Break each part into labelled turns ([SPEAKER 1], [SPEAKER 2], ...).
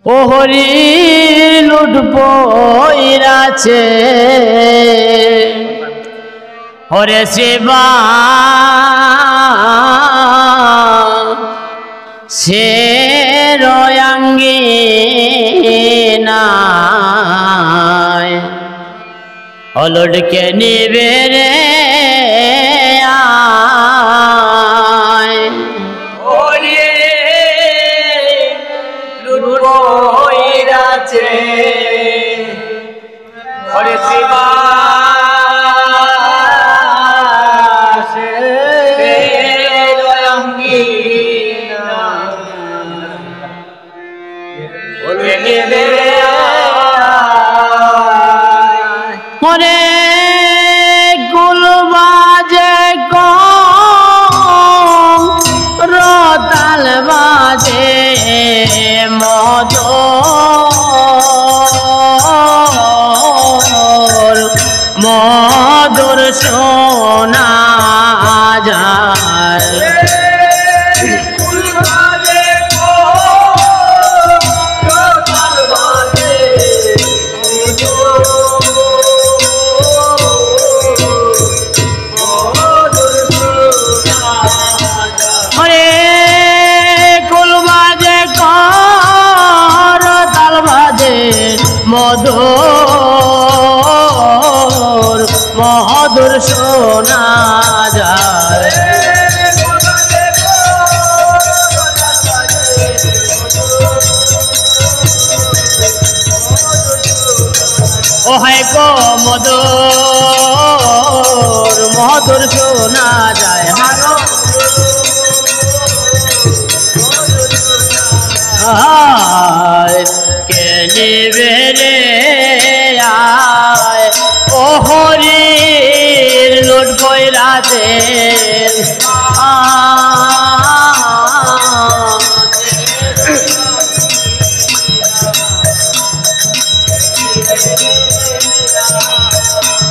[SPEAKER 1] ওহরি লুট পইরাছে হরে শিবা সে রয়াঙ্গি নাই অলুটকে নিবে রে আয়
[SPEAKER 2] ওরে লুট পইরাছে হরে শিবা সে রয়াঙ্গি ওরে নেবে রে
[SPEAKER 1] মরে গুলবাজে কম রতাল বাজে মধুর শোনা যায় মধুর মধুর শোনা যায় ও হায় গো মধুর মধুর শোনা যায় হারো কে নিবে রে আয় ও হরির লুট পইরাছে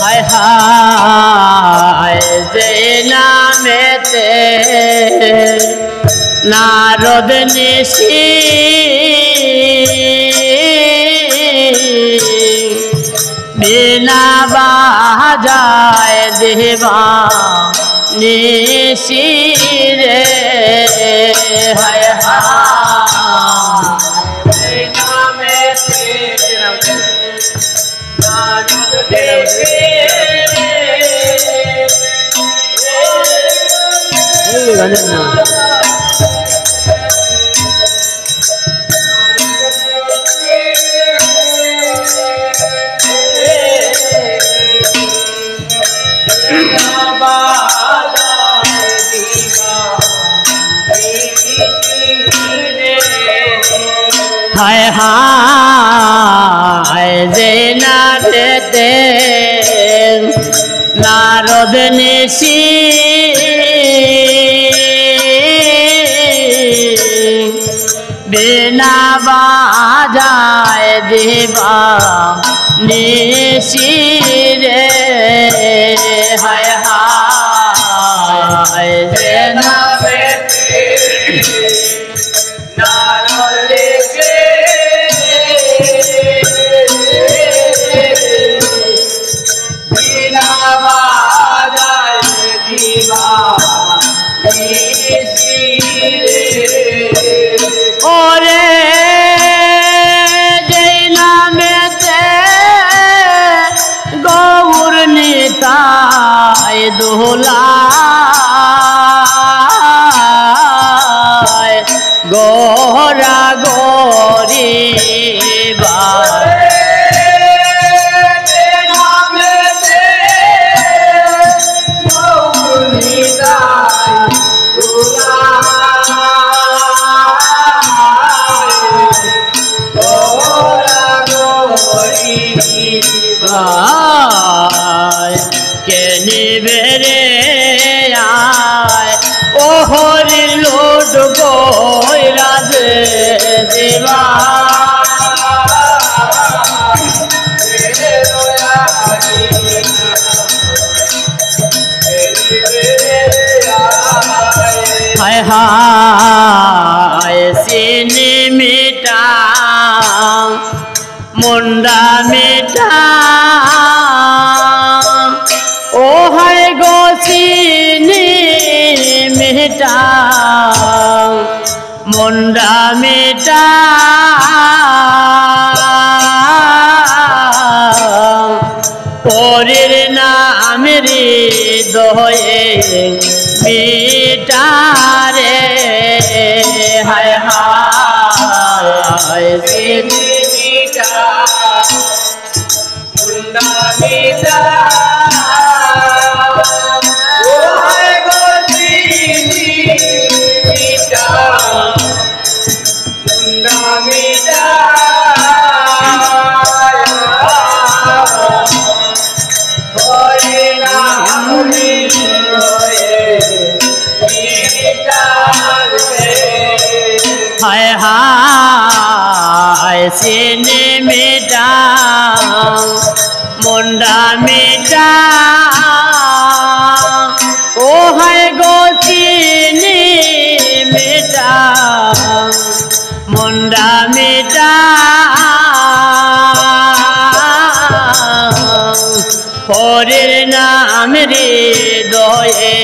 [SPEAKER 1] হায় হায় যে নামেতে নারদ নিশি বিনা বাজায় দেবা নিশি রে হায় হায় নামেতে নারদ নিশি হায় হায় যে নাচতে নারদ নিশি বিনা বাজায় দেবা নিশি রে হায় হায় যে নামেতে নারদ নিশি বিনা বাজায় দেবা নিশি ওরে যেই নামেতে গৌর নিতাই দোলা গোরা গরি কে নিবে রে আয় ও হরি লুট পইরাছে দেবা হায় হায় সিনে মিটা মুন্ডা মিঠা ও হায় গো চিনি মিঠা মুন্ডা মিঠা পরের নাম হৃদয়ে মিঠা রে হায় হায় চিনি
[SPEAKER 2] মিঠা মুন্ডা মিঠা ও হায় গো চিনি মিঠা মুন্ডা মিঠা হরে নাম হৃদয়ে মিঠা রে
[SPEAKER 1] হায় হায় চিনি মিঠা মুন্ডা মিঠা ও হায় গো চিনি মিঠা মুন্ডা মিঠা হরির নাম হৃদয়ে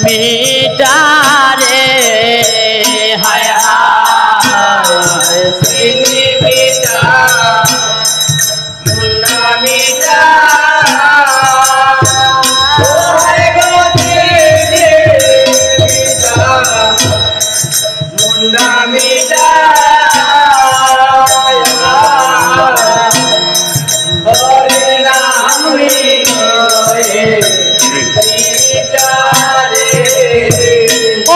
[SPEAKER 1] মিঠা রে হায় হায়
[SPEAKER 2] চিনি মিঠা মুন্ডা মিঠা ও হায় গো চিনি মিঠা মুন্ডা মিঠা হরে নাম হৃদয়ে মিঠা রে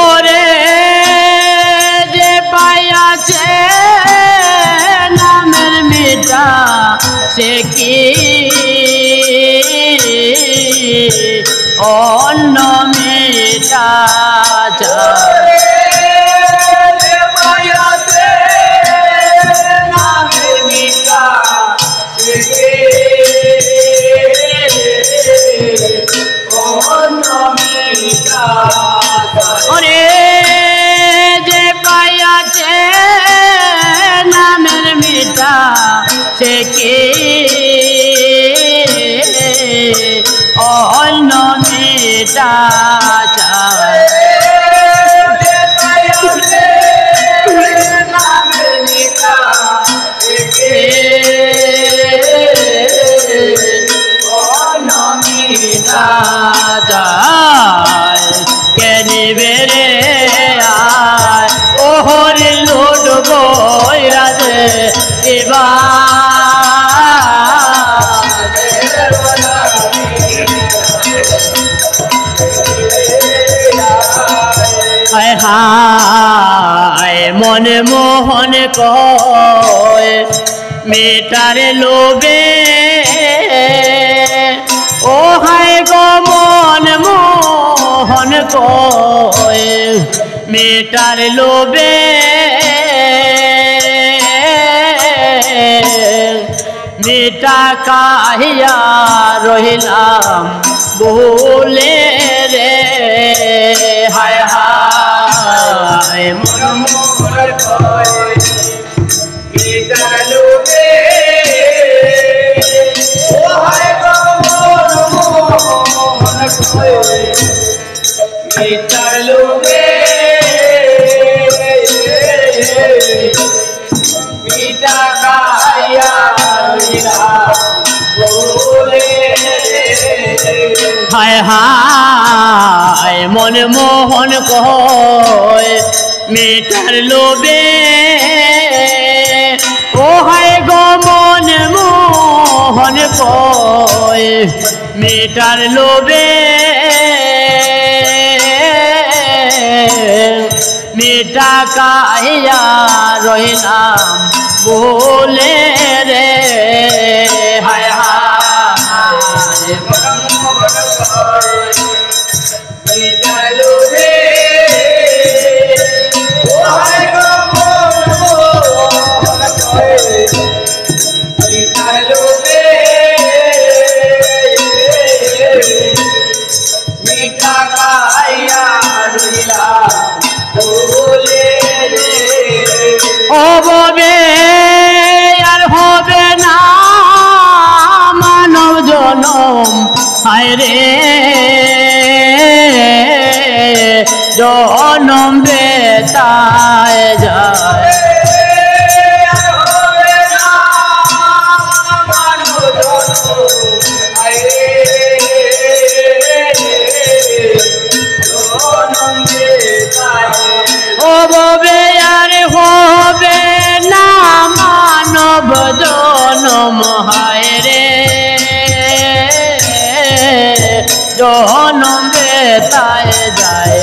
[SPEAKER 1] ওরে যে পাইয়াছে নামের মিঠা সে কি অন্য মিঠা চায় ওরে যে পাইয়াছে নামের মিঠা সে কি অন্য মিঠা চায় কে নিবে রে আয় ও হরি লুট বইরা দে হায় হায় মনে মোহন কয় মেটারে লোবে ও হায় গো মন মোহন কয় মেটার লোবে মিটা কাহিয়া রহিলাম বলে রে হায় হায় মন
[SPEAKER 2] মোহন কয় মিটা লোবে ও হায় গো মন মোহন কয় মিটা লোবে মিটা কায়া বলে
[SPEAKER 1] হায় হায় মন মোহন কয় মিটার লোবে ও হায় গো মন মোহন কয় মিটার লোবে মিটা কাহিয়া রহিলাম বলে রে হায় হায়
[SPEAKER 2] মিটা লোবে ও হায় গো মন কয় মিটা লোবে মিটা কায়া রহিলাম বলে রে
[SPEAKER 1] হবে আর হবে হায় রে জনম বেতায় যায় হবে আর হবে না মানব জনম হায় রে জনম বেতায় যায়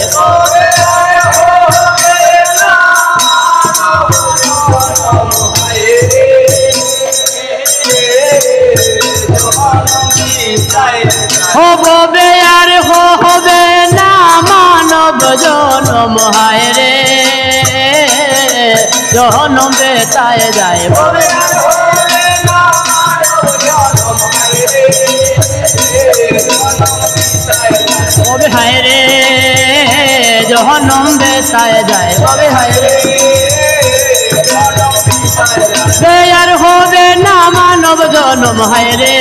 [SPEAKER 1] হবে আর হবে না মানব জনম হায় রে জনম বেতায় যায় হবে হায় রে জনম বেতায় যায় হবে হায় রে আর হবে না মানব জনম হায় রে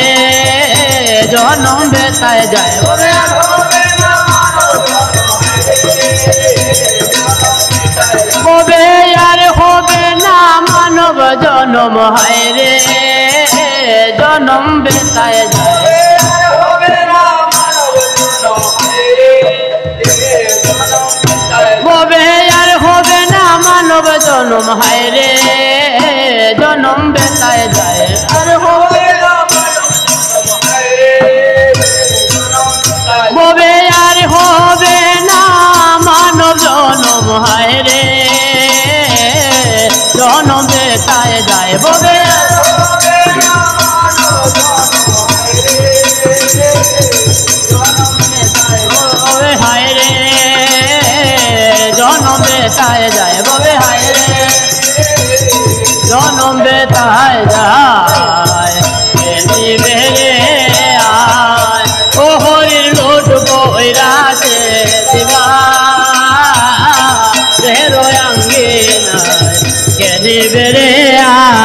[SPEAKER 1] জনম বেতায় যায় হবে আর হবে না মানব জনম হায় রে জনম বেতায় যায় আর হবে না মানব জনম হায় রে জনম বেতায় যায় আর হবে আর হবে না মানব জনম হায় রে জনম বেতায় যায় হবে হায় রে জনম বেতায় যায় হবে হায় রে জনম বেতায় যায় বেরে আয় ও হরির লোট বৈরাতে দিবা রে রয়াঙ্গে না কে বেরে আয়